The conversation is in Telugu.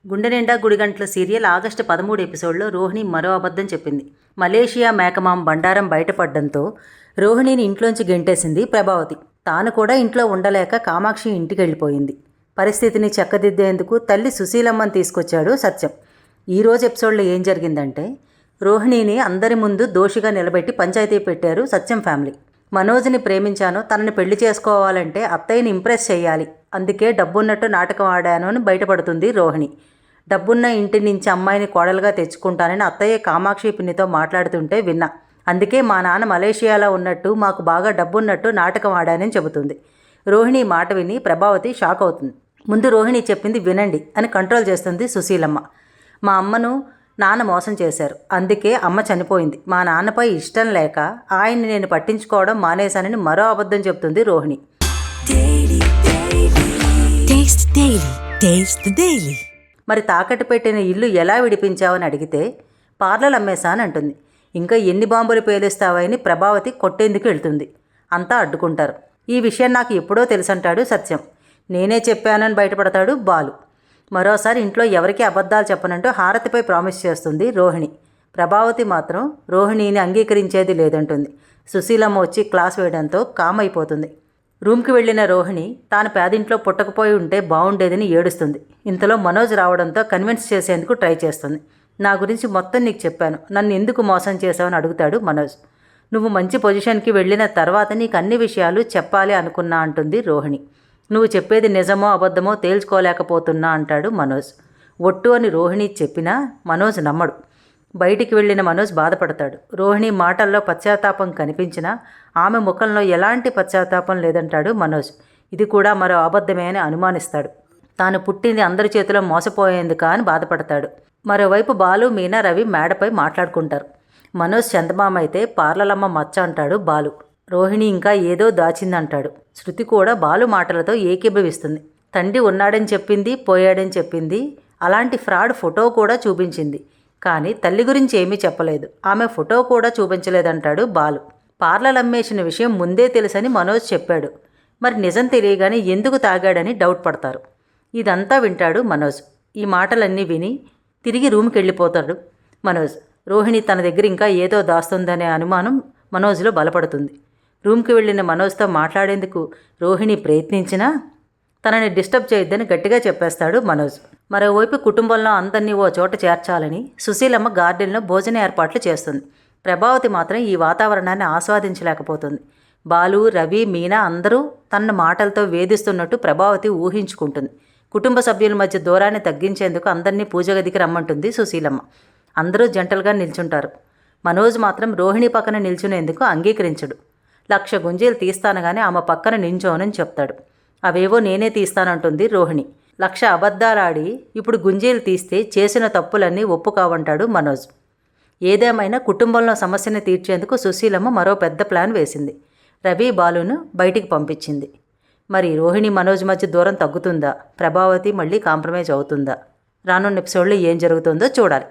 గుండె నిండా గుడిగంటల సీరియల్ ఆగస్టు 13 ఎపిసోడ్లో రోహిణి మరో అబద్ధం చెప్పింది. మలేషియా మేకమాం బండారం బయటపడడంతో రోహిణిని ఇంట్లోంచి గెంటేసింది ప్రభావతి. తాను కూడా ఇంట్లో ఉండలేక కామాక్షి ఇంటికి వెళ్ళిపోయింది. పరిస్థితిని చక్కదిద్దేందుకు తల్లి సుశీలమ్మని తీసుకొచ్చాడు సత్యం. ఈరోజు ఎపిసోడ్లో ఏం జరిగిందంటే, రోహిణిని అందరి ముందు దోషిగా నిలబెట్టి పంచాయతీ పెట్టారు సత్యం ఫ్యామిలీ. మనోజ్ని ప్రేమించాను, తనని పెళ్లి చేసుకోవాలంటే అత్తయ్యని ఇంప్రెస్ చేయాలి, అందుకే డబ్బున్నట్టు నాటకం ఆడాను అని బయటపడుతుంది రోహిణి. డబ్బున్న ఇంటి నుంచి అమ్మాయిని కోడలుగా తెచ్చుకుంటానని అత్తయ్య కామాక్షి పిన్నితో మాట్లాడుతుంటే విన్నా. అందుకే మా నాన్న మలేషియాలో ఉన్నట్టు, మాకు బాగా డబ్బున్నట్టు నాటకం ఆడానని చెబుతుంది. రోహిణి మాట విని ప్రభావతి షాక్ అవుతుంది. ముందు రోహిణి చెప్పింది వినండి అని కంట్రోల్ చేస్తుంది సుశీలమ్మ. మా అమ్మను నాన్న మోసం చేశారు, అందుకే అమ్మ చనిపోయింది. మా నాన్నపై ఇష్టం లేక ఆయన్ని నేను పట్టించుకోవడం మానేశానని మరో అబద్ధం చెప్తుంది రోహిణి. మరి తాకట్టు పెట్టిన ఇల్లు ఎలా విడిపించావని అడిగితే పార్లర్ అమ్మేశాను అంటుంది. ఇంకా ఎన్ని బాంబులు పేలుస్తావని ప్రభావతి కొట్టేందుకు వెళ్తుంది. అంతా అడ్డుకుంటారు. ఈ విషయం నాకు ఎప్పుడో తెలుసంటాడు సత్యం. నేనే చెప్పానని బయటపడతాడు బాలు. మరోసారి ఇంట్లో ఎవరికీ అబద్ధాలు చెప్పనంటూ హారతిపై ప్రామిస్ చేస్తుంది రోహిణి. ప్రభావతి మాత్రం రోహిణిని అంగీకరించేది లేదంటుంది. సుశీలమ్మ వచ్చి క్లాస్ వేయడంతో కామ్ అయిపోతుంది. రూమ్కి వెళ్ళిన రోహిణి తాను పేదింట్లో పుట్టకపోయి ఉంటే బాగుండేదని ఏడుస్తుంది. ఇంతలో మనోజ్ రావడంతో కన్విన్స్ చేసేందుకు ట్రై చేస్తుంది. నా గురించి మొత్తం నీకు చెప్పాను, నన్ను ఎందుకు మోసం చేశావని అడుగుతాడు మనోజ్. నువ్వు మంచి పొజిషన్కి వెళ్ళిన తర్వాత నీకు అన్ని విషయాలు చెప్పాలి అనుకున్నా అంటుంది రోహిణి. నువ్వు చెప్పేది నిజమో అబద్ధమో తేల్చుకోలేకపోతున్నా అంటాడు మనోజ్. ఒట్టు అని రోహిణి చెప్పినా మనోజ్ నమ్మడు. బయటికి వెళ్ళిన మనోజ్ బాధపడతాడు. రోహిణి మాటల్లో పశ్చాత్తాపం కనిపించినా ఆమె ముఖంలో ఎలాంటి పశ్చాత్తాపం లేదంటాడు మనోజ్. ఇది కూడా మరో అబద్ధమే అని అనుమానిస్తాడు. తాను పుట్టింది అందరి చేతిలో మోసపోయేందుకా అని బాధపడతాడు. మరోవైపు బాలు, మీనా, రవి మేడపై మాట్లాడుకుంటారు. మనోజ్ చందమామ అయితే పార్లలమ్మ మచ్చ అంటాడు బాలు. రోహిణి ఇంకా ఏదో దాచిందంటాడు. శృతి కూడా బాలు మాటలతో ఏకీభవిస్తుంది. తండ్రి ఉన్నాడని చెప్పింది, పోయాడని చెప్పింది, అలాంటి ఫ్రాడ్ ఫోటో కూడా చూపించింది. కానీ తల్లి గురించి ఏమీ చెప్పలేదు, ఆమె ఫోటో కూడా చూపించలేదంటాడు బాలు. పార్లర్ అమ్మేసిన విషయం ముందే తెలుసని మనోజ్ చెప్పాడు. మరి నిజం తెలియగానే ఎందుకు తాగాడని డౌట్ పడతారు. ఇదంతా వింటాడు మనోజ్. ఈ మాటలన్నీ విని తిరిగి రూమ్కి వెళ్ళిపోతాడు మనోజ్. రోహిణి తన దగ్గర ఇంకా ఏదో దాస్తుందనే అనుమానం మనోజ్లో బలపడుతుంది. రూమ్కి వెళ్ళిన మనోజ్తో మాట్లాడేందుకు రోహిణి ప్రయత్నించినా తనని డిస్టర్బ్ చేయొద్దని గట్టిగా చెప్పేస్తాడు మనోజ్. మరోవైపు కుటుంబంలో అందరినీ ఓ చోట చేర్చాలని సుశీలమ్మ గార్డెన్లో భోజన ఏర్పాట్లు చేస్తుంది. ప్రభావతి మాత్రం ఈ వాతావరణాన్ని ఆస్వాదించలేకపోతుంది. బాలు, రవి, మీనా అందరూ తన మాటలతో వేధిస్తున్నట్టు ప్రభావతి ఊహించుకుంటుంది. కుటుంబ సభ్యుల మధ్య దూరాన్ని తగ్గించేందుకు అందరినీ పూజ గదికి రమ్మంటుంది సుశీలమ్మ. అందరూ జంటలుగా నిల్చుంటారు. మనోజ్ మాత్రం రోహిణి పక్కన నిల్చునేందుకు అంగీకరించడు. 1,00,000 గుంజీలు తీస్తాను కానీ ఆమె పక్కన నించోనని చెప్తాడు. అవేవో నేనే తీస్తానంటుంది రోహిణి. 1,00,000 అబద్ధాలాడి ఇప్పుడు గుంజీలు తీస్తే చేసిన తప్పులన్నీ ఒప్పుకోవంటాడు మనోజ్. ఏదేమైనా కుటుంబంలో సమస్యను తీర్చేందుకు సుశీలమ్మ మరో పెద్ద ప్లాన్ వేసింది. రవి, బాలును బయటికి పంపించింది. మరి రోహిణి, మనోజ్ మధ్య దూరం తగ్గుతుందా? ప్రభావతి మళ్ళీ కాంప్రమైజ్ అవుతుందా? రానున్న ఎపిసోడ్లో ఏం జరుగుతుందో చూడాలి.